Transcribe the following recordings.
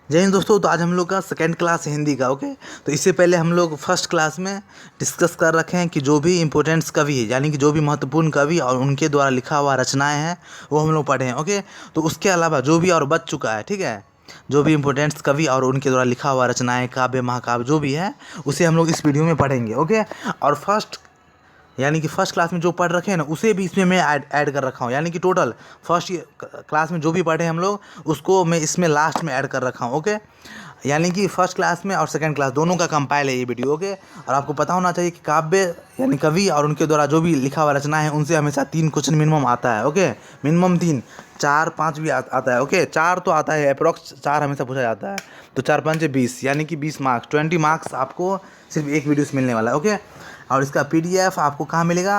जय हिंद दोस्तों। तो आज हम लोग का सेकेंड क्लास हिंदी का ओके। तो इससे पहले हम लोग फर्स्ट क्लास में डिस्कस कर रखे हैं कि जो भी इम्पोर्टेंट्स कवि है यानी कि जो भी महत्वपूर्ण कवि और उनके द्वारा लिखा हुआ रचनाएं हैं वो हम लोग पढ़े हैं ओके। तो उसके अलावा जो भी और बच चुका है ठीक है, जो भी इम्पोर्टेंट्स कवि और उनके द्वारा लिखा हुआ रचनाएं काव्य महाकाव्य जो भी है उसे हम लोग इस वीडियो में पढ़ेंगे ओके। और फर्स्ट यानी कि फर्स्ट क्लास में जो पढ़ रखे हैं ना उसे भी इसमें मैं ऐड कर रखा हूँ, यानी कि टोटल फर्स्ट क्लास में जो भी पढ़े हम लोग उसको मैं इसमें लास्ट में ऐड कर रखा हूँ ओके। यानी कि फर्स्ट क्लास में और सेकंड क्लास दोनों का कंपाइल है ये वीडियो ओके। और आपको पता होना चाहिए कि काव्य यानी कवि और उनके द्वारा जो भी लिखा हुआ रचना है उनसे हमेशा 3 क्वेश्चन मिनिमम आता है ओके। मिनिमम 3, 4, 5 भी आता है ओके। 4 तो आता है, अप्रॉक्स 4 हमेशा पूछा जाता है। तो 4 5 20 यानी कि 20 मार्क्स, 20 मार्क्स आपको सिर्फ एक वीडियो से मिलने वाला है ओके। और इसका PDF आपको कहाँ मिलेगा?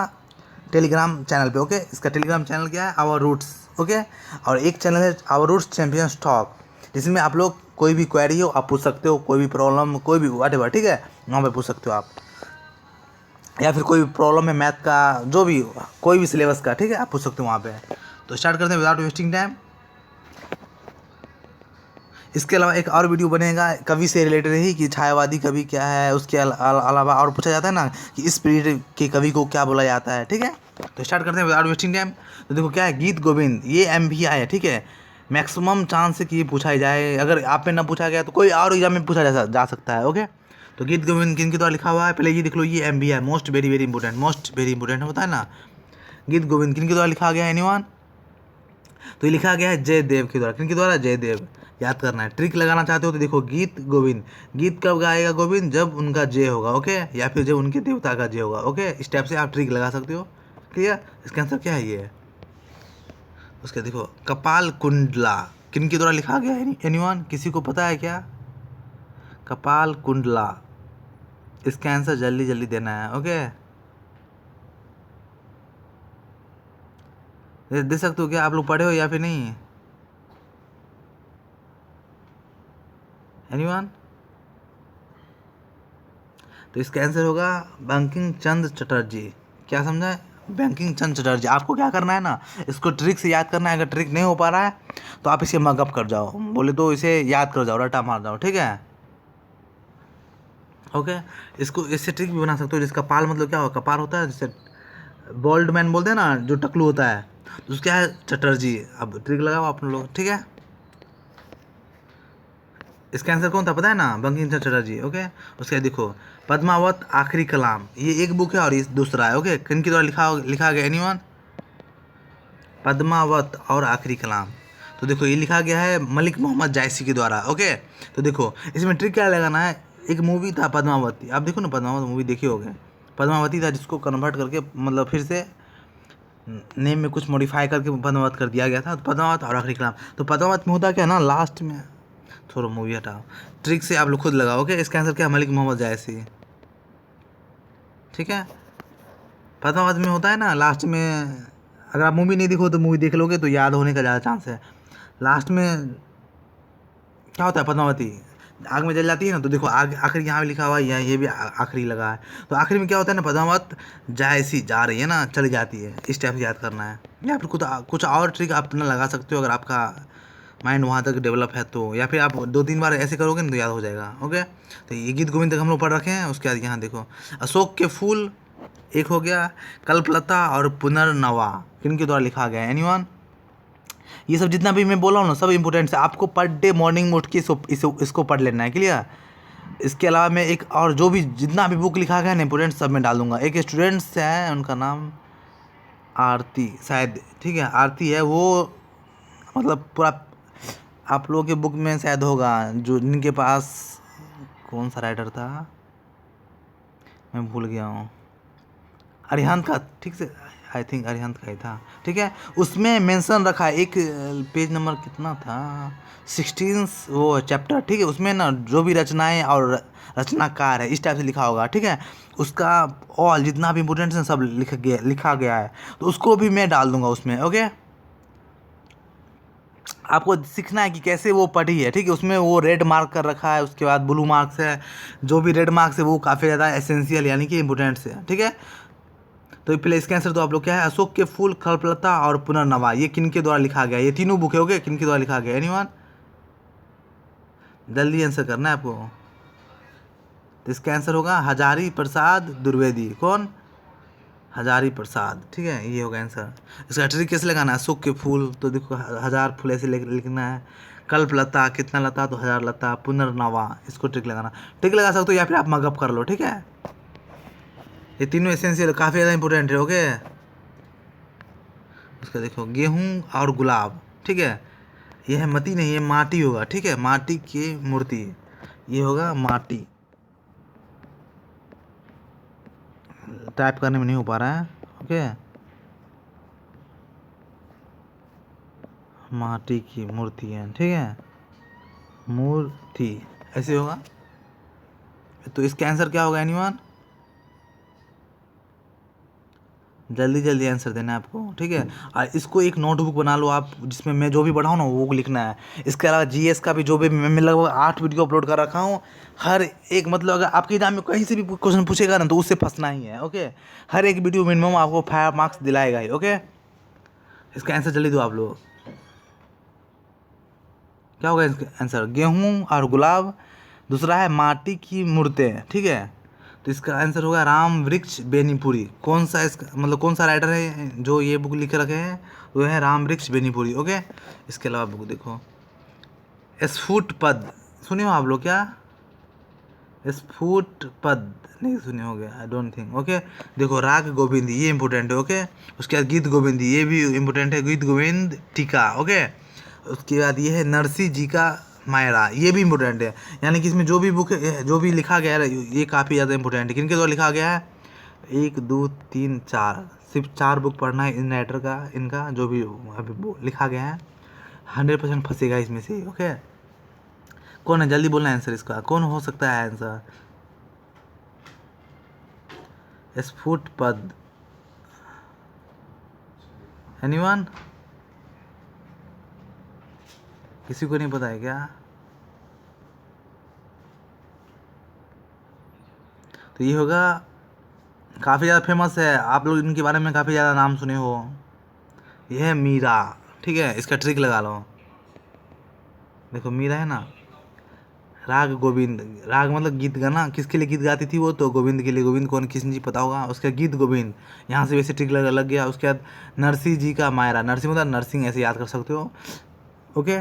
टेलीग्राम चैनल पे ओके। इसका टेलीग्राम चैनल क्या है? Our roots okay. और एक चैनल है आवर रूट्स चैंपियंस टॉक, जिसमें आप लोग कोई भी क्वेरी हो आप पूछ सकते हो, कोई भी प्रॉब्लम कोई भी व्हाटएवर ठीक है, वहाँ पे पूछ सकते हो आप। या फिर कोई भी प्रॉब्लम है मैथ का, जो भी कोई भी सिलेबस का ठीक है, आप पूछ सकते हो वहाँ पे। तो स्टार्ट करते हैं विदाउट वेस्टिंग टाइम। इसके अलावा एक और वीडियो बनेगा कवि से रिलेटेड ही कि छायावादी कवि क्या है। उसके अलावा और पूछा जाता है ना कि इस पीरियड के कवि को क्या बोला जाता है ठीक है। तो स्टार्ट करते हैं विदाउट वेस्टिंग टाइम। तो देखो क्या है, गीत गोविंद ये MVI है ठीक है। मैक्सिमम चांस है कि ये पूछा ही जाए, अगर आप पे ना पूछा गया तो कोई और एग्जाम में पूछा जा सकता है ओके। तो गीत गोविंद किन के द्वारा लिखा हुआ है, पहले ये देख लो, ये MVI most very very important, most very important होता है ना। गीत गोविंद किन के द्वारा लिखा गया है एनीवन? तो ये लिखा गया है जयदेव के द्वारा। किनके द्वारा? जयदेव। याद करना है, ट्रिक लगाना चाहते हो तो देखो गीत गोविंद, गीत कब गाएगा गोविंद? जब उनका जय होगा ओके, या फिर जब उनके देवता का जय होगा ओके। इस टाइप से आप ट्रिक लगा सकते हो। क्लियर? इसका आंसर क्या है? ये है उसके देखो कपाल कुंडला किनके द्वारा लिखा गया है एनीवन? किसी को पता है क्या? कपाल कुंडला। इसका आंसर जल्दी जल्दी देना है ओके। दे सकते हो क्या? आप लोग पढ़े हो या फिर नहीं? एनीवन? तो इसका आंसर होगा बंकिम चंद्र चटर्जी। क्या समझा है? बंकिम चंद्र चटर्जी। आपको क्या करना है ना, इसको ट्रिक से याद करना है। अगर ट्रिक नहीं हो पा रहा है तो आप इसे मगअप कर जाओ, बोले तो इसे याद कर जाओ, रटा मार जाओ ठीक है ओके। इसको इससे ट्रिक भी बना सकते हो। जिसका पाल मतलब क्या होगा? कपाल होता है, जैसे बोल्ड मैन बोलते हैं ना, जो टकलू होता है, तो उसका क्या है? चटर्जी। अब ट्रिक लगाओ आप लोग ठीक है। इसका आंसर कौन था पता है ना? बंकिम चंद्र चटर्जी ओके। उसके बाद देखो पद्मावत आखिरी कलाम, ये एक बुक है और ये दूसरा है ओके। किन के द्वारा लिखा गया एनीवन? पद्मावत और आखिरी कलाम। तो देखो ये लिखा गया है मलिक मोहम्मद जायसी के द्वारा ओके। तो देखो इसमें ट्रिक क्या लगाना है, एक मूवी था पद्मावती, आप देखो ना पद्मावत मूवी देखी होगे। पद्मावती था जिसको कन्वर्ट करके मतलब फिर से नेम में कुछ मॉडिफाई करके पद्मावत कर दिया गया था। तो पद्मावत और आखिरी कलाम। तो पद्मावत में होता क्या ना, लास्ट में, थोड़ा मूवी हटाओ, ट्रिक से आप लोग खुद लगाओगे। इसका आंसर क्या है? मलिक मोहम्मद जायसी ठीक है। पद्मावत में होता है ना लास्ट में, अगर आप मूवी नहीं देखो तो मूवी देख लोगे तो याद होने का ज़्यादा चांस है। लास्ट में क्या होता है, पद्मावती आग में जल जाती है ना, तो देखो आग आखिरी यहाँ भी लिखा हुआ है, यहाँ ये भी आखिरी लगा है। तो आखिरी में क्या होता है ना, पद्मावत जायसी जा रही है ना, चली जाती है। इस टाइप से याद करना है। या फिर कुछ और ट्रिक आप अपना लगा सकते हो अगर आपका माइंड वहाँ तक डेवलप है तो। या फिर आप 2-3 बार ऐसे करोगे ना तो याद हो जाएगा ओके। तो ये गीत गोविंद तक हम लोग पढ़ रखे हैं। उसके बाद यहाँ देखो अशोक के फूल एक हो गया, कल्पलता और पुनर्नवा किन के द्वारा लिखा गया है एनीवन? ये सब जितना भी मैं बोला हूँ ना सब इंपॉर्टेंट है। आपको पर डे मॉर्निंग में उठ के इसको पढ़ लेना है। क्लियर? इसके अलावा मैं एक और जो भी जितना भी बुक लिखा गया है ना इंपॉर्टेंट सब में डाल दूंगा। एक स्टूडेंट्स है, उनका नाम आरती शायद ठीक है, आरती है वो, मतलब पूरा आप लोगों के बुक में शायद होगा, जो जिनके पास कौन सा राइटर था मैं भूल गया हूँ, अरिहंत का ठीक से, आई थिंक अरिहंत का ही था ठीक है। उसमें मेंशन रखा है, एक पेज नंबर कितना था, 16 वो चैप्टर ठीक है। उसमें ना जो भी रचनाएं और रचनाकार है इस टाइप से लिखा होगा ठीक है। उसका ऑल जितना भी इम्पोर्टेंट है सब लिखा गया है, तो उसको भी मैं डाल दूंगा उसमें ओके। आपको सीखना है कि कैसे वो पढ़ी है ठीक है। उसमें वो रेड मार्क कर रखा है, उसके बाद ब्लू मार्क्स है। जो भी रेड मार्क्स है वो काफ़ी ज़्यादा एसेंशियल यानी कि इंपॉर्टेंट है ठीक है। तो पहले इसका आंसर तो आप लोग क्या है, अशोक के फूल, कल्पलता और पुनर्नवा, ये किन के द्वारा लिखा गया? ये तीनों बुक है ओके। किन के द्वारा लिखा गया एनीवन? जल्दी आंसर करना है आपको। तो इसका आंसर होगा हजारी प्रसाद द्विवेदी। कौन? हजारी प्रसाद। ठीक है, ये होगा आंसर। इसका ट्रिक कैसे लगाना है? अशोक के फूल, तो देखो 1000 फूल ऐसे लिखना है। कल्पलता, कितना लता, तो 1000 लता। पुनर्नवा, इसको ट्रिक लगाना। ट्रिक लगा सकते हो या फिर आप मगअप कर लो। ठीक है, ये तीनों एसेंशियल काफ़ी ज़्यादा इंपॉर्टेंट है। ओके, उसका देखो गेहूं और गुलाब। ठीक है, ये है मती नहीं, ये माटी होगा। ठीक है, माटी की मूर्ति, ये होगा माटी। टाइप करने में नहीं हो पा रहा है। ओके, माटी की मूर्ति है। ठीक है, मूर्ति ऐसे होगा। तो इसका आंसर क्या होगा एनीवन? जल्दी जल्दी आंसर देना है आपको। ठीक है, और इसको एक नोटबुक बना लो आप, जिसमें मैं जो भी पढ़ाऊँ ना वो लिखना है। इसके अलावा जीएस का भी जो भी मैं लगभग 8 वीडियो अपलोड कर रखा हूँ। हर एक मतलब अगर आपके एग्जाम में कहीं से भी क्वेश्चन पूछेगा ना तो उससे फंसना ही है। ओके, हर एक वीडियो मिनिमम आपको 5 मार्क्स दिलाएगा ही। ओके, इसका आंसर जल्दी दो आप लोग। क्या होगा इसका आंसर? गेहूँ और गुलाब। दूसरा है माटी की मूर्तें। ठीक है, तो इसका आंसर होगा राम वृक्ष बेनीपुरी। कौन सा इसका मतलब कौन सा राइटर है जो ये बुक लिख रखे हैं? वो है राम वृक्ष बेनीपुरी। ओके, इसके अलावा बुक देखो स्फुट पद, सुने हो आप लोग क्या? स्फुट पद नहीं सुने होगे, आई डोंट थिंक। ओके, देखो राग गोविंद, ये इंपॉर्टेंट है। ओके, उसके बाद गीत गोविंद, ये भी इंपॉर्टेंट है। गीत गोविंद टीका। ओके, उसके बाद ये है नरसिंह जी का मायरा, ये भी इम्पोर्टेंट है। यानी कि इसमें जो भी बुक जो भी लिखा गया है ये काफ़ी ज़्यादा इंपॉर्टेंट है। किनके द्वारा लिखा गया है? 1 2 3 4, सिर्फ 4 बुक पढ़ना है इन राइटर का। इनका जो भी अभी लिखा गया है 100% फंसेगा इसमें से। ओके, कौन है? जल्दी बोलना है आंसर इसका। कौन हो सकता है आंसर? स्फुट पद, एनीवन? किसी को नहीं पता है क्या? तो ये होगा, काफ़ी ज़्यादा फेमस है, आप लोग इनके बारे में काफ़ी ज़्यादा नाम सुने हो। ये है मीरा। ठीक है, इसका ट्रिक लगा लो। देखो मीरा है ना, राग गोविंद, राग मतलब गीत गाना। किसके लिए गीत गाती थी वो? तो गोविंद के लिए। गोविंद कौन, किसी जी पता होगा? उसका गीत गोविंद, यहाँ से वैसे ट्रिक लग गया। उसके बाद नरसिंह जी का मायरा, नरसिंह मतलब नरसिंह, ऐसे याद कर सकते हो। ओके,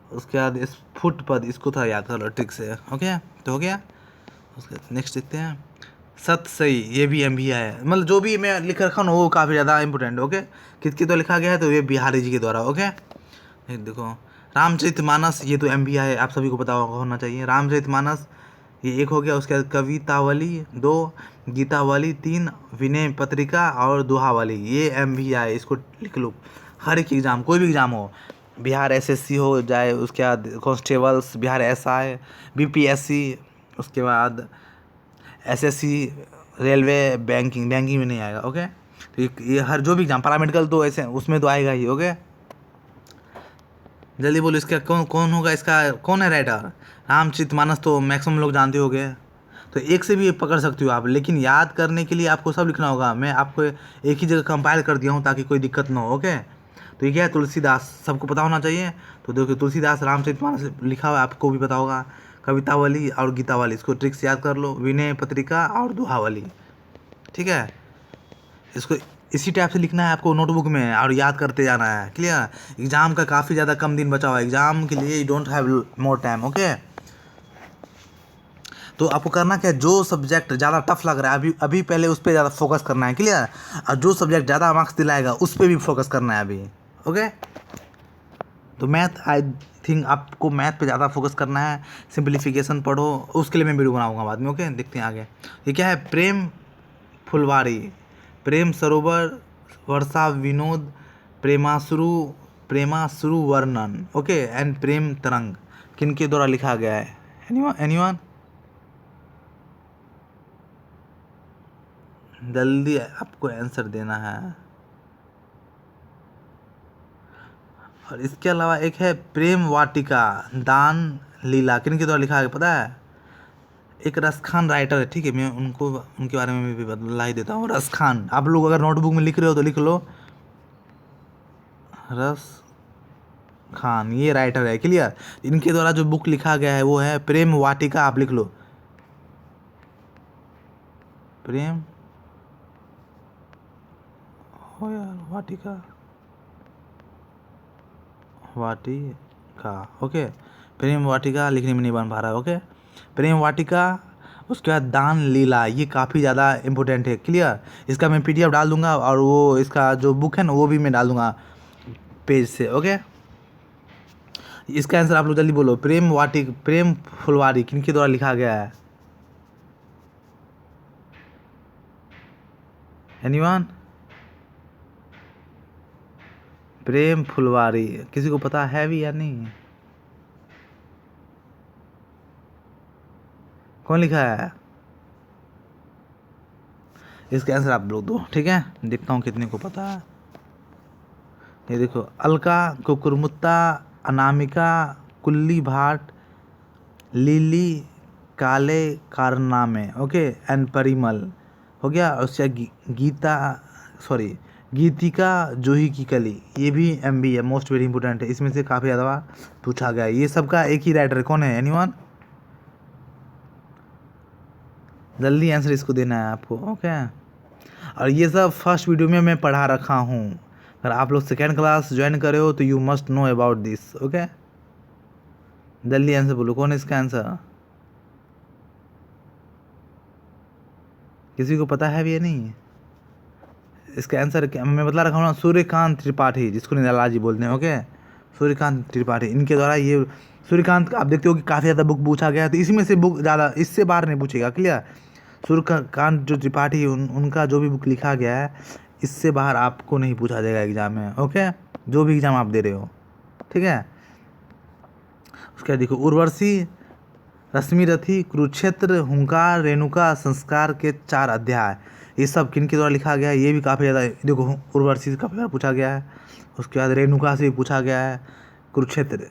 उसके बाद इस फुट पद, इसको थोड़ा याद कर लो ट्रिक से। ओके, तो हो गया। उसके नेक्स्ट देखते हैं सत सही, ये भी एम है। मतलब जो भी मैं लिख रखा हूँ वो काफ़ी ज़्यादा इंपॉर्टेंट है। ओके, किसके द्वारा लिखा गया है? तो ये बिहारी जी के द्वारा। ओके, देखो रामचरितमानस, ये तो एम है, आप सभी को पता होना चाहिए। रामचरितमानस ये एक हो गया। उसके बाद कवितावली 2, गीतावली 3, विनय पत्रिका और दोहावली, ये एम है। इसको लिख लो। हर एक एग्ज़ाम, कोई भी एग्ज़ाम हो, बिहार एसएससी हो जाए, उसके बाद कांस्टेबल्स, बिहार एसआई, बीपीएससी, उसके बाद एसएससी, रेलवे, बैंकिंग, बैंकिंग में नहीं आएगा। ओके, तो ये हर जो भी एग्जाम, पैरामेडिकल तो ऐसे उसमें तो आएगा ही। ओके, जल्दी बोलो इसका कौन कौन होगा? इसका कौन है राइटर? रामचरितमानस तो मैक्सिमम लोग जानते होंगे। तो एक से भी पकड़ सकते हो आप, लेकिन याद करने के लिए आपको सब लिखना होगा। मैं आपको एक ही जगह कंपाइल कर दिया हूँ ताकि कोई दिक्कत ना हो। ओके, तो ये क्या है? तुलसीदास, सबको पता होना चाहिए। तो देखो तुलसीदास रामचरितमानस लिखा हुआ है, आपको भी पता होगा। कवितावली और गीतावली, इसको ट्रिक से याद कर लो। विनय पत्रिका और दोहावली। ठीक है, इसको इसी टाइप से लिखना है आपको नोटबुक में और याद करते जाना है। क्लियर? एग्ज़ाम का काफ़ी ज़्यादा कम दिन बचा हुआ है। एग्ज़ाम के लिए you don't have more time. Okay, तो आपको करना क्या है? जो सब्जेक्ट ज़्यादा टफ लग रहा है अभी अभी पहले उस पर ज़्यादा फोकस करना है। क्लियर? और जो सब्जेक्ट ज़्यादा मार्क्स दिलाएगा उस पर भी फोकस करना है अभी। ओके, तो मैथ, आई थिंक आपको मैथ पे ज़्यादा फोकस करना है। सिंप्लीफिकेशन पढ़ो, उसके लिए मैं वीडियो बनाऊंगा बाद में। ओके, देखते हैं आगे। ये क्या है? प्रेम फुलवारी, प्रेम सरोवर, वर्षा विनोद, प्रेमाश्रु, प्रेमाश्रु वर्णन। ओके, एंड प्रेम तरंग, किनके द्वारा लिखा गया है? एनीवन? जल्दी आपको आंसर देना है। और इसके अलावा एक है प्रेम वाटिका दान लीला, किनके द्वारा लिखा है पता है? एक रस खान राइटर है। ठीक है, मैं उनको उनके बारे में भी बतला ही देता हूँ। रस खान, आप लोग अगर नोटबुक में लिख रहे हो तो लिख लो रस खान ये राइटर है। क्लियर। इनके द्वारा जो बुक लिखा गया है वो है प्रेम वाटिका। आप लिख लो प्रेम हो यार वाटिका वाटिका। ओके, प्रेम वाटिका लिखने में नहीं बन पा रहा है। ओके, प्रेम वाटिका। उसके बाद दान लीला, ये काफ़ी ज़्यादा इम्पोर्टेंट है। क्लियर। इसका मैं पीडीएफ डाल दूंगा और वो इसका जो बुक है ना वो भी मैं डाल दूंगा पेज से। ओके, इसका आंसर आप लोग जल्दी बोलो। प्रेम फुलवारी किनके द्वारा लिखा गया है? एनीवन? प्रेम फुलवारी किसी को पता है भी या नहीं? कौन लिखा है? इसका आंसर आप लोग दो। ठीक है, देखता हूँ कितने को पता है। ये देखो, अलका कुकुरमुत्ता, अनामिका, कुल्ली भाट, लिली, काले कारनामे। ओके, एंड परिमल हो गया। उससे गीता, सॉरी गीतिका जूही की कली, ये भी एमबी है, मोस्ट वेरी इंपॉर्टेंट है। इसमें से काफ़ी ज़्यादा पूछा गया है। ये सबका एक ही राइटर कौन है? एनीवन? जल्दी आंसर इसको देना है आपको। ओके, और ये सब फर्स्ट वीडियो में मैं पढ़ा रखा हूँ। अगर आप लोग सेकेंड क्लास ज्वाइन करे हो तो you must know about this. Okay, जल्दी आंसर बोलो, कौन है इसका आंसर? किसी को पता है भी या नहीं? इसका आंसर मैं बता रखा हूँ ना, सूर्यकांत त्रिपाठी, जिसको निराला जी बोलते हैं। ओके, सूर्यकांत त्रिपाठी, इनके द्वारा ये सूर्यकांत आप देखते हो कि काफ़ी ज़्यादा बुक पूछा गया है, तो इसी में से बुक ज़्यादा, इससे बाहर नहीं पूछेगा। क्लियर। सूर्यकांत जो त्रिपाठी उनका जो भी बुक लिखा गया है, इससे बाहर आपको नहीं पूछा जाएगा एग्जाम में। ओके, जो भी एग्ज़ाम आप दे रहे हो। ठीक है। उसके बाद देखो, उर्वशी, रश्मि रथी, कुरुक्षेत्र, हुंकार, रेणुका, संस्कार के 4 अध्याय, ये सब किन के द्वारा लिखा गया है? ये भी काफ़ी ज़्यादा, देखो उर्वशी से काफ़ी बार पूछा गया है। उसके बाद रेणुका से भी पूछा गया है। कुरुक्षेत्र,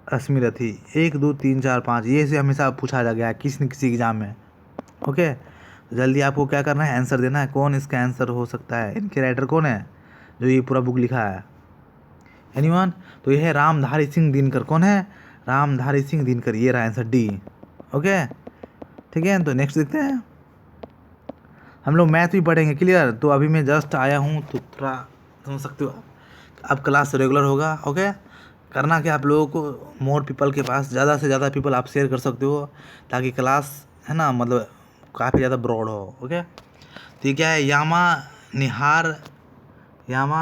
रश्मि रथी, 1 2 3 4 5, ये से हमेशा पूछा जा गया है किसी न किसी एग्जाम में। ओके, तो जल्दी आपको क्या करना है? आंसर देना है। कौन इसका आंसर हो सकता है? इनके राइटर कौन है जो ये पूरा बुक लिखा है? एनीवन? तो ये है रामधारी सिंह दिनकर। कौन है? रामधारी सिंह दिनकर। ये रहा आंसर डी। ओके, ठीक है। तो नेक्स्ट देखते हैं। हम लोग मैथ भी पढ़ेंगे। क्लियर। तो अभी मैं जस्ट आया हूँ तो थोड़ा समझ सकते हो आप। अब क्लास रेगुलर होगा। ओके, करना क्या आप लोगों को, मोर पीपल के पास ज़्यादा से ज़्यादा पीपल आप शेयर कर सकते हो, ताकि क्लास है ना, मतलब काफ़ी ज़्यादा ब्रॉड हो। ओके, तो ये क्या है? यामा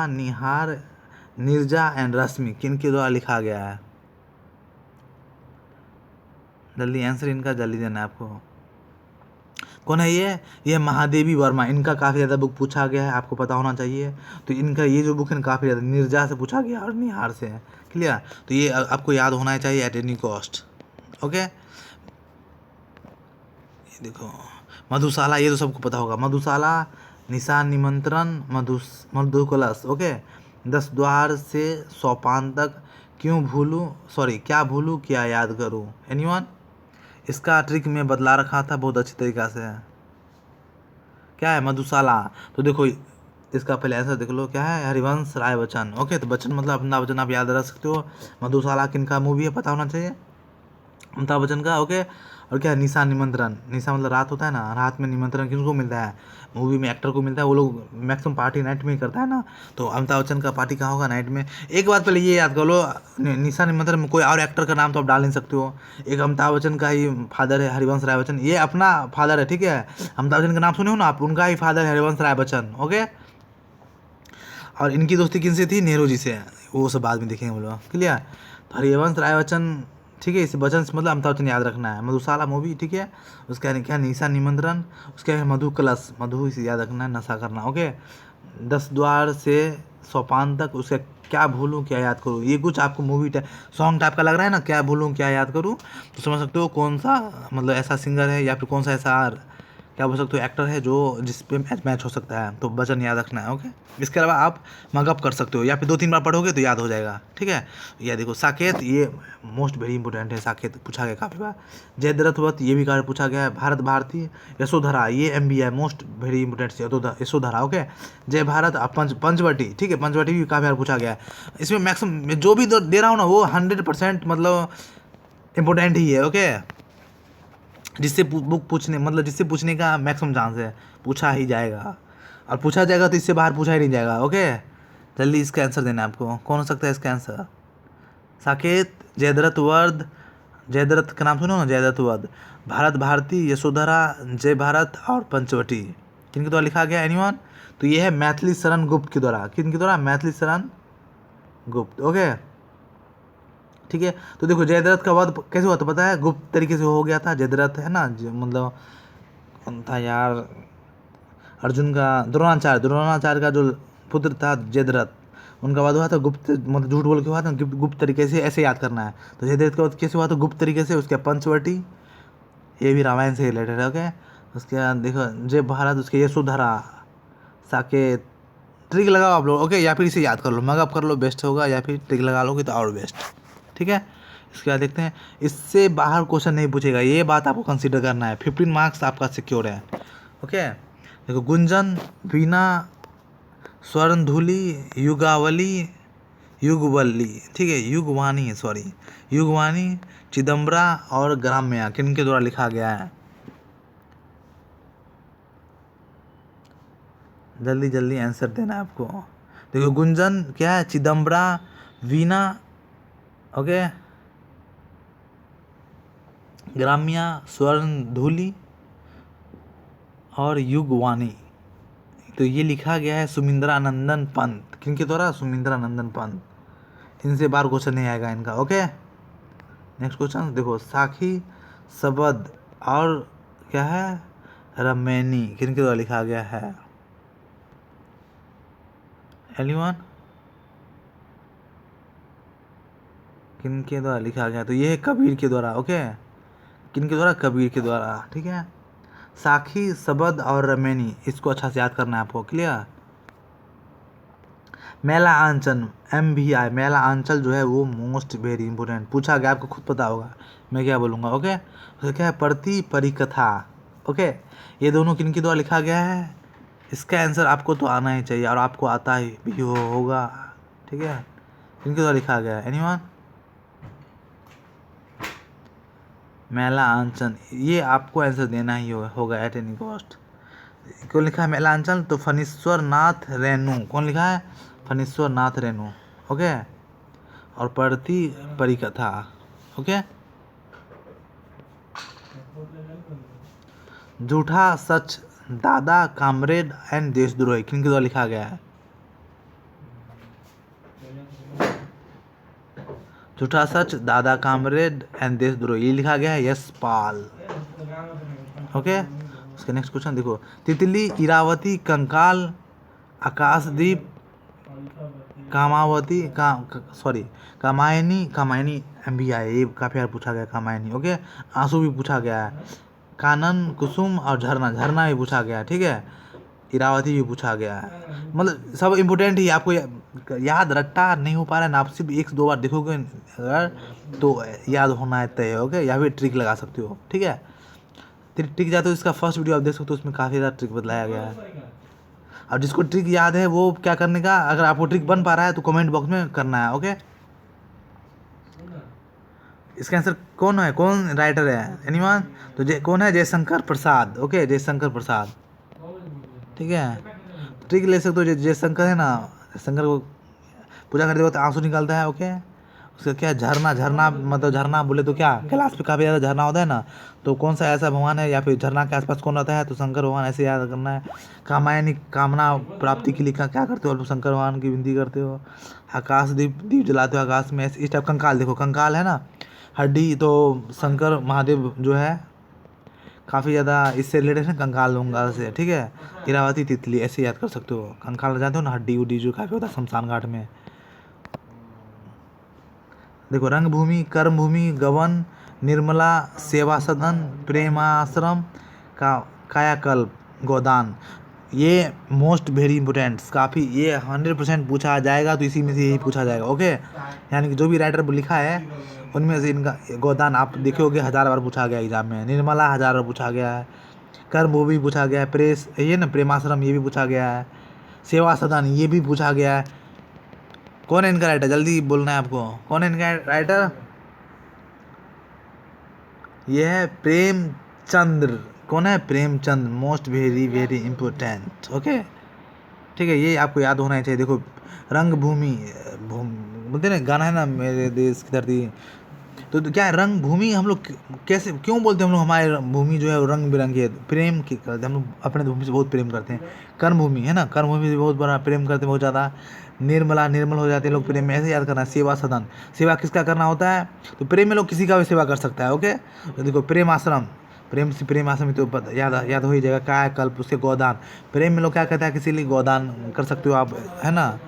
निहार नीरजा एंड रश्मि किन के द्वारा लिखा गया है? जल्दी आंसर इनका जल्दी देना है आपको। कौन है ये महादेवी वर्मा। इनका काफ़ी ज़्यादा बुक पूछा गया है, आपको पता होना चाहिए। तो इनका ये जो बुक है ना, काफ़ी ज़्यादा नीरजा से पूछा गया और निहार से है। क्लियर। तो ये आपको याद होना चाहिए एट एनी कॉस्ट। ओके, ये देखो, मधुशाला, ये तो सबको पता होगा। मधुशाला, निशान निमंत्रण, मधु कलश। ओके, 10 द्वार से सोपान तक, क्या भूलूं क्या याद करूं। एनीवन? इसका ट्रिक मैं बतला रखा था बहुत अच्छी तरीक़ा से। क्या है? मधुशाला। तो देखो, इसका पहले आंसर देख लो, क्या है? हरिवंश राय बच्चन। ओके, तो बच्चन मतलब अमिताभ बच्चन, आप याद रख सकते हो। मधुशाला किन का मूवी है, पता होना चाहिए, अमिताभ बच्चन का। ओके, और क्या है? निशा निमंत्रण। निशा मतलब रात होता है ना, रात में निमंत्रण किसको मिलता है? मूवी में एक्टर को मिलता है। वो लोग मैक्सिमम पार्टी नाइट में ही करता है ना, तो अमिताभ बच्चन का पार्टी कहाँ होगा? नाइट में। एक बात पहले ये याद कर लो, निशा निमंत्रण में कोई और एक्टर का नाम तो आप डाल नहीं सकते हो। एक अमिताभ बच्चन का ही फादर है हरिवंश राय बच्चन, ये अपना फादर है। ठीक है, अमिताभ बच्चन का नाम सुने हो ना आप, उनका ही फादर है हरिवंश राय बच्चन। ओके, और इनकी दोस्ती किनसे थी? नेहरू जी से। वो सब बाद में देखेंगे हम लोग। क्लियर। तो हरिवंश राय बच्चन, ठीक है, इस वचन से मतलब अमिताभ बच्चन याद रखना है। मधुशाला मूवी, ठीक है। उसका क्या? निशा निमंत्रण। उसका है मधु कलश, मधु इसे याद रखना है, नशा करना। ओके, 10 द्वार से सोपान तक, उसका क्या भूलूं क्या याद करूँ। ये कुछ आपको मूवी सॉन्ग टाइप का लग रहा है ना, क्या भूलूं क्या याद करूँ, तो समझ सकते हो कौन सा मतलब ऐसा सिंगर है या फिर कौन सा ऐसा क्या बोल सकते हो, एक्टर है जो जिस पे मैच हो सकता है, तो वचन याद रखना है। ओके, इसके अलावा आप मगअप कर सकते हो या फिर 2-3 बार पढ़ोगे तो याद हो जाएगा। ठीक है, ये देखो साकेत, ये मोस्ट वेरी इंपॉर्टेंट है, साकेत पूछा गया काफ़ी बार। जयद्रथवत, ये भी कार्य पूछा गया है। भारत भारती, यशोधरा, ये MBI most very important Yashodhara. Okay, जय भारत, पंचवटी, ठीक है, पंचवटी भी काफ़ी बार पूछा गया है। इसमें मैक्सिमम जो भी दे रहा हूँ ना वो 100% मतलब इम्पोर्टेंट ही है। ओके, जिससे बुक पूछने मतलब जिससे पूछने का मैक्सिमम चांस है, पूछा ही जाएगा, और पूछा जाएगा तो इससे बाहर पूछा ही नहीं जाएगा। ओके, जल्दी इसका आंसर देना है आपको। कौन हो सकता है इसका आंसर? साकेत, जयद्रथ वर्ध, जयद्रथ का नाम सुनो ना, जयद्रथ वर्ध, भारत भारती, यशोधरा, जय भारत और पंचवटी। किनके द्वारा लिखा गया एनीवन? तो ये है मैथिली शरण गुप्त के द्वारा। किनके द्वारा? मैथिली शरण गुप्त। ओके, ठीक है, तो देखो जयद्रथ का वध कैसे हुआ था पता है? गुप्त तरीके से हो गया था। जयद्रथ है ना, मतलब कौन था यार, अर्जुन का द्रोणाचार्य का जो पुत्र था जयद्रथ, उनका वध हुआ था गुप्त, मतलब झूठ बोल के हुआ था, गुप्त तरीके से। ऐसे याद करना है। तो जयद्रथ का वध कैसे हुआ था? गुप्त तरीके से। उसके पंचवटी, ये भी रामायण से रिलेटेड है। ओके, उसके बाद देखो जय भारत, उसके यशोधरा, साकेत। ट्रिक लगाओ आप लोग। ओके, या फिर इसे याद कर लो, मगअप कर लो, बेस्ट होगा, या फिर ट्रिक लगा लोगे तो और बेस्ट। ठीक है, इसके बाद देखते हैं, इससे बाहर क्वेश्चन नहीं पूछेगा, ये बात आपको कंसीडर करना है। 15 मार्क्स आपका सिक्योर है। ओके, देखो गुंजन, वीणा, स्वर्णधूली, युगावली, युगवल्ली, ठीक है, युगवाणी, सॉरी, युगवाणी, चिदम्बरा और ग्राम्या किनके द्वारा लिखा गया है? जल्दी जल्दी आंसर देना है आपको। देखो गुंजन क्या है? चिदम्बरा, वीणा, ओके, ग्राम्या, स्वर्णधूली और युगवाणी। तो ये लिखा गया है सुमिंद्रानंदन पंत। किनके द्वारा? सुमिंद्रानंदन पंत। इनसे बार क्वेश्चन नहीं आएगा इनका। ओके, नेक्स्ट क्वेश्चन देखो, साखी, सबद और क्या है, रमैनी किनके द्वारा लिखा गया है? एलिवन, किनके द्वारा लिखा गया? तो ये है कबीर के द्वारा। ओके, किनके द्वारा? कबीर के द्वारा। ठीक है, साखी, सबद और रमैनी, इसको अच्छा से याद करना है आपको। क्लियर? मेला आंचल, MBI मेला आंचल जो है वो मोस्ट वेरी इंपॉर्टेंट पूछा गया, आपको खुद पता होगा मैं क्या बोलूँगा। ओके, तो क्या है? प्रति परिकथा। ओके, ये दोनों किनके द्वारा लिखा गया है? इसका आंसर आपको तो आना ही चाहिए, और आपको आता ही भी होगा। ठीक है, किनके द्वारा लिखा गया है? एनीवन? मेला आंचल, ये आपको आंसर देना ही होगा एट एनी कॉस्ट। कौन लिखा है मेला आंचल? तो फणीश्वर नाथ रेणु। कौन लिखा है? फणीश्वर नाथ रेणु। ओके, और प्रति परिकथा। ओके, झूठा सच, दादा, कामरेड एंड देशद्रोही किनके द्वारा लिखा गया है? झूठा सच, दादा, कामरेड एंड देशद्रोही, ये लिखा गया है यशपाल। ओके, उसका नेक्स्ट क्वेश्चन देखो, तितली, इरावती, कंकाल, आकाशदीप, कामावती, सॉरी, कामायनी MBI, ये काफ़ी बार पूछा गया कामायनी। ओके, आंसू भी पूछा गया है, कानन, कुसुम और झरना, झरना भी पूछा गया है। ठीक है, इरावती भी पूछा गया है। मतलब सब इम्पोर्टेंट ही, आपको याद रट्टा नहीं हो पा रहा है ना, आप सिर्फ 1 से 2 बार देखोगे अगर तो याद होना तय है। ओके, या फिर ट्रिक लगा सकते हो। ठीक है, ट्रिक जाते हो, इसका फर्स्ट वीडियो आप देख सकते हो, उसमें काफ़ी ज़्यादा ट्रिक बताया गया है। और जिसको ट्रिक याद है वो क्या करने का, अगर आपको ट्रिक बन पा रहा है तो कमेंट बॉक्स में करना है। ओके, इसका आंसर कौन है? कौन राइटर है? एनीवन? तो कौन है? जयशंकर प्रसाद। ओके, जयशंकर प्रसाद। ठीक है, ट्रिक ले सकते हो। जयशंकर है ना, शंकर को पूजा करते वक्त आंसू निकलता है। ओके, उसका क्या? झरना, झरना मतलब झरना बोले तो क्या, कैलाश पे काफ़ी ज़्यादा झरना होता है ना, तो कौन सा ऐसा भगवान है या फिर झरना के आसपास कौन रहता है? तो शंकर भगवान, ऐसे याद करना है। कामायनी, कामना प्राप्ति के लिए क्या करते हो? शंकर भगवान की विनती करते हो। आकाश दीप जलाते हो आकाश में, इस टाइप। कंकाल, देखो कंकाल है ना हड्डी, तो शंकर महादेव जो है काफ़ी ज़्यादा इससे रिलेटेड है, कंकाल वंगाल से। ठीक है, इरावती, तितली, ऐसे याद कर सकते हो। कंकाल जानते हो ना, हड्डी उड्डी जो काफ़ी होता है शमशान घाट में। देखो रंगभूमि, कर्मभूमि, गवन, निर्मला, सेवा सदन, प्रेमाश्रम, का कायाकल्प, गोदान। ये मोस्ट वेरी इंपॉर्टेंट, काफ़ी ये 100% पूछा जाएगा, तो इसी में से यही पूछा जाएगा। ओके, यानी कि जो भी राइटर लिखा है उनमें से इनका गोदान आप देखोगे 1000 बार पूछा गया एग्जाम में। निर्मला 1000 बार पूछा गया है। कर्म वो भी पूछा गया है। प्रेस ये ना प्रेमाश्रम ये भी पूछा गया है। सेवा सदन ये भी पूछा गया है। कौन है इनका राइटर, जल्दी बोलना है आपको, कौन है इनका राइटर? ये है प्रेमचंद्र। कौन है? Premchand, most very very important. Okay, ठीक है, ये आपको याद होना ही चाहिए। देखो रंगभूमि, बोलते ना गाना है ना, मेरे देश की धरती, तो क्या है रंग भूमि, हम लोग कैसे क्यों बोलते हैं हम लोग हमारी भूमि जो है वो रंग बिरंगी है? प्रेम की करते हैं हम लोग, अपने भूमि से बहुत प्रेम करते हैं। कर्म भूमि है ना, कर्म भूमि से बहुत बड़ा प्रेम करते हैं, बहुत ज़्यादा। निर्मला, निर्मल हो जाते हैं लोग प्रेम में, ऐसे याद करना है। सेवा सदन, सेवा किसका करना होता है? तो प्रेम में लोग किसी का भी सेवा कर सकता है। ओके, तो देखो प्रेम आश्रम, प्रेम से प्रेम आश्रम तो याद हो ही जाएगा। कायाकल्प, उससे गोदान, प्रेम में लोग क्या कहता है, किसी लिए गोदान कर सकते हो आप, है ना।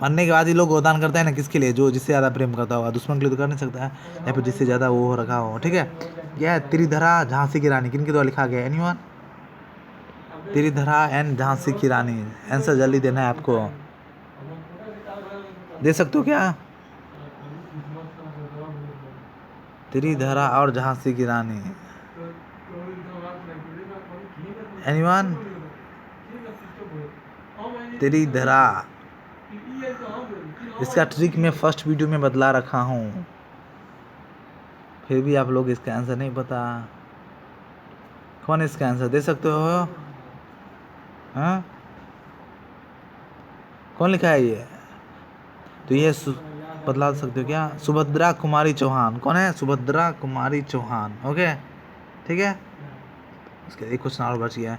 मरने के बाद ही लोग गोदान करते हैं ना, किसके लिए? जो जिससे ज़्यादा प्रेम करता होगा, दुश्मन के लिए तो कर नहीं सकता है, या फिर जिससे ज़्यादा वो हो रखा हो। ठीक है, यह त्रिधरा झांसी की रानी किन के द्वारा लिखा गया? एनीवन? त्रिधरा एंड झांसी की रानी, आंसर जल्दी देना है आपको, दे सकते हो क्या? त्रिधरा और झांसी की रानी, एनीवन? त्रिधरा, इसका ट्रिक मैं फर्स्ट वीडियो में बतला रखा हूँ, फिर भी आप लोग इसका आंसर नहीं पता। कौन इसका आंसर दे सकते हो? हाँ, कौन लिखा है ये? तो ये बतला सकते हो क्या? सुभद्रा कुमारी चौहान। कौन है? सुभद्रा कुमारी चौहान। ओके, ठीक है, इसके एक क्वेश्चन और बच गया है।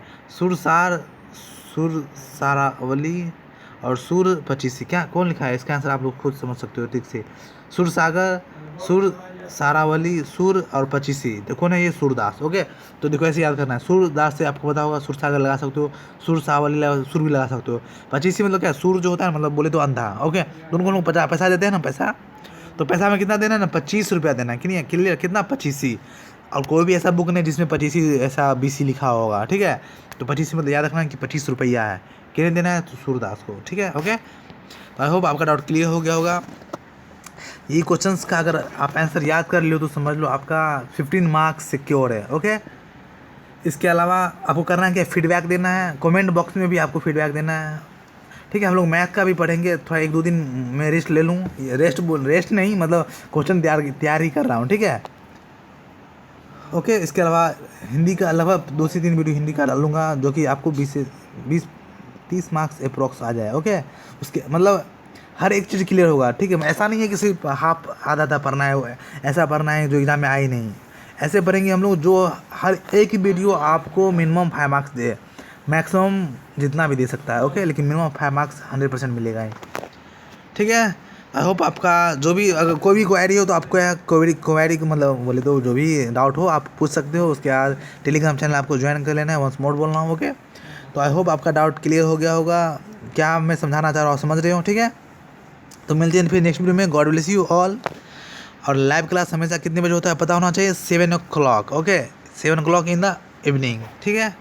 सुरसारावली और सुर पचीसी, क्या कौन लिखा है? इसका आंसर आप लोग खुद समझ सकते हो ठीक से। सुरसागर, सुर सारावली, सुर और पचीसी, तो कौन है ये? सूरदास। ओके, तो देखो ऐसे याद करना है। सूरदास से आपको पता होगा, सुरसागर लगा सकते हो, सुर सावली सुर भी लगा सकते हो। पचीसी मतलब क्या? सुर जो होता है मतलब बोले तो अंधा। ओके, दोनों को लोग पैसा देते हैं ना, पैसा, तो पैसा में कितना देना है ना? 25 रुपया देना है। क्लियर, कितना? 25। और कोई भी ऐसा बुक नहीं जिसमें 25 ऐसा BC लिखा होगा। ठीक है, तो 25 मतलब याद रखना है कि 25 रुपया है। कितने देना है? तो सूरदास को। ठीक है, ओके, तो आई होप आपका डाउट क्लियर हो गया होगा। ये क्वेश्चंस का अगर आप आंसर याद कर लियो तो समझ लो आपका 15 मार्क्स सिक्योर है। ओके, इसके अलावा आपको करना है क्या? फीडबैक देना है, कमेंट बॉक्स में भी आपको फीडबैक देना है। ठीक है, हम लोग मैथ का भी पढ़ेंगे, थोड़ा 1-2 दिन मैं रेस्ट ले लूँ। रेस्ट नहीं, मतलब क्वेश्चन तैयार ही कर रहा हूँ। ठीक है, ओके, इसके अलावा हिंदी का लगभग 2 से 3 वीडियो हिंदी का डालूंगा, जो कि आपको 20 से 30 मार्क्स अप्रॉक्स आ जाए। ओके, उसके मतलब हर एक चीज़ क्लियर होगा। ठीक है, ऐसा नहीं है कि सिर्फ हाफ आधा पढ़ना है, ऐसा पढ़ना है जो एग्ज़ाम में आई नहीं। ऐसे पढ़ेंगे हम लोग जो हर एक ही वीडियो आपको मिनिमम 5 मार्क्स दे, मैक्सिमम जितना भी दे सकता है। ओके, लेकिन मिनिमम 5 मार्क्स 100% मिलेगा ही। ठीक है, आई होप आपका जो भी अगर कोई भी क्वेरी हो तो आपको क्वेरी को मतलब बोले तो जो भी डाउट हो आप पूछ सकते हो। उसके बाद टेलीग्राम चैनल आपको ज्वाइन कर लेना है, वंस मोर बोलना हो। ओके, तो आई होप आपका डाउट क्लियर हो गया होगा, क्या मैं समझाना चाह रहा हूँ समझ रहे हो। ठीक है, तो मिलते हैं फिर नेक्स्ट वीडियो में। God bless you all. और लाइव क्लास हमेशा कितने बजे होता है पता होना चाहिए? 7 o'clock। Okay, 7 o'clock in the evening. ठीक है।